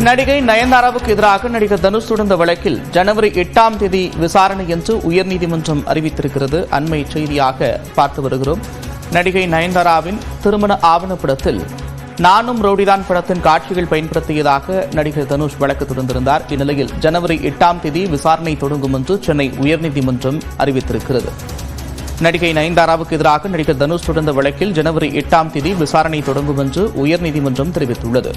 நடிகை நயன்தாராவுக்கு எதிராக நடிகர் தனுஷ் தொடர்ந்த வழக்கில் ஜனவரி 8ஆம் தேதி விசாரணை என்று உயர்நீதிமன்றம் அறிவித்திருக்கிறது. அண்மை செய்தியாக பார்த்து வருகிறோம். நடிகை நயன்தாராவின் திருமண ஆவணப்படத்தில் நானும் ரவுடிதான் படத்தின் காட்சிகள் பயன்படுத்தியதாக நடிகர் தனுஷ் வழக்கு தொடர்ந்திருந்தார். இந்நிலையில் ஜனவரி 8ஆம் தேதி விசாரணை தொடங்கும் என்று சென்னை உயர்நீதிமன்றம் அறிவித்திருக்கிறது. நடிகை நயன்தாராவுக்கு எதிராக நடிகர் தனுஷ் தொடர்ந்த வழக்கில் ஜனவரி 8ஆம் தேதி விசாரணை தொடங்கும் என்று உயர்நீதிமன்றம் தெரிவித்துள்ளது.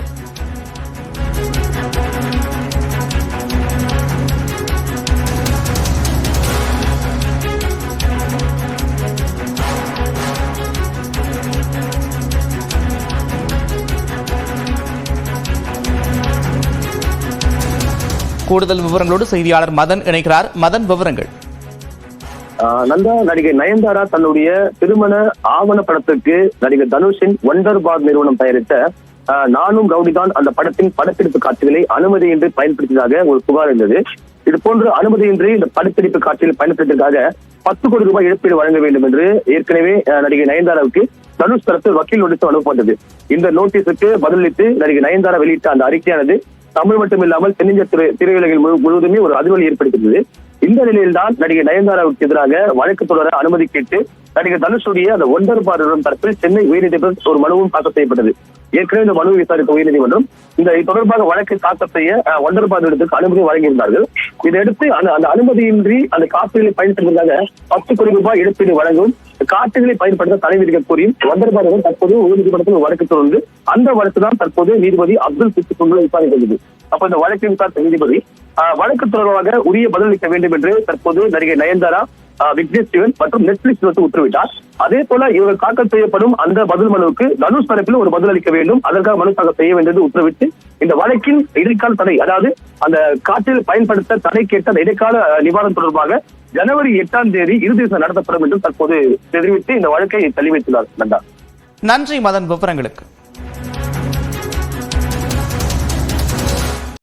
கூடுதல் விவரங்களோடு செய்தியாளர் மதன் இணைக்கிறார். மதன், விவரங்கள். நந்தா, நடிகை நயன்தாரா தன்னுடைய திருமண ஆவணப்படத்துக்கு நடிகர் தனுஷின் ஒண்டர் பார் நிறுவனம் தயாரித்த நானும் ரவுடிதான் அந்த படத்தின் படப்பிடிப்பு காட்சிகளை அனுமதியின்றி பயன்படுத்தியதாக ஒரு புகார் இருந்தது. இது போன்று அனுமதியின்றி இந்த படப்பிடிப்பு காட்சிகளை பயன்படுத்தியதற்காக 10 கோடி ரூபாய் இழப்பீடு வழங்க வேண்டும் என்று ஏற்கனவே நடிகை நயன்தாராவுக்கு தனுஷ் தரப்பு வக்கீல் நோட்டீஸ் அனுப்பப்பட்டது. இந்த நோட்டீஸுக்கு பதிலளித்து நடிகை நயன்தாரா வெளியிட்ட அந்த அறிக்கையானது தமிழ் மட்டுமில்லாமல் தென்னிந்திய திரையுலகில் முழுவதுமே ஒரு அதிர்வலை ஏற்படுத்தியது. இந்த நிலையில்தான் நடிகை நயன்தாராவுக்கு எதிராக வழக்கு தொடர அனுமதி கேட்டு நடிகர் தனுஷுடைய அந்த ஒண்டர் பார் தரப்பில் சென்னை உயர்நீதிமன்றம் ஒரு மனுவும் தாக்கல் செய்யப்பட்டது. ஏற்கனவே இந்த மனுவை விசாரித்த உயர்நீதிமன்றம் இந்த தொடர்பாக வழக்கை தாக்கல் செய்ய ஒண்டர் பார் நிறுவனத்துக்கு அனுமதி வழங்கியிருந்தார்கள். இதையடுத்து அந்த அனுமதியின்றி அந்த காட்சிகளை பயன்படுத்துவதாக 10 கோடி ரூபாய் இழப்பீடு வழங்கும் காட்சிகளை பயன்படுத்த தடை விதிக்க கோரியும் ஒண்டர் பார் தற்போது உயர்நீதிமன்றத்தில் வழக்கு தொடர்ந்து அந்த வழக்கு தான் தற்போது நீதிபதி அப்துல் சித்திக் கொண்டு விசாரிக்கிறது. அப்ப இந்த வழக்கை விசாரித்த நீதிபதி வழக்கு தொடர்பாக உரிய பதிலளிக்க வேண்டும் என்று தற்போது நடிகை நயன்தாரா, விக்னேஷ் சிவன் மற்றும் நெட்ஃபிளிக்ஸ் உத்தரவிட்டார். அதே போல இவர்கள் தாக்கல் செய்யப்படும் அந்த பதில் மனுவுக்கு தனுஷ் தரப்பில் ஒரு பதில் அளிக்க வேண்டும், அதற்காக மனு தாக்கல் செய்ய வேண்டும் என்று உத்தரவிட்டு இந்த வழக்கின் இடைக்கால தடை, அதாவது அந்த காற்றில் பயன்படுத்த தடை கேட்ட அந்த இடைக்கால நிவாரணம் தொடர்பாக ஜனவரி 8ஆம் தேதி இறுதி நடத்தப்படும் என்று தற்போது தெரிவித்து இந்த வழக்கை தள்ளி வைத்துள்ளார். நன்றி மதன், விவரங்களுக்கு.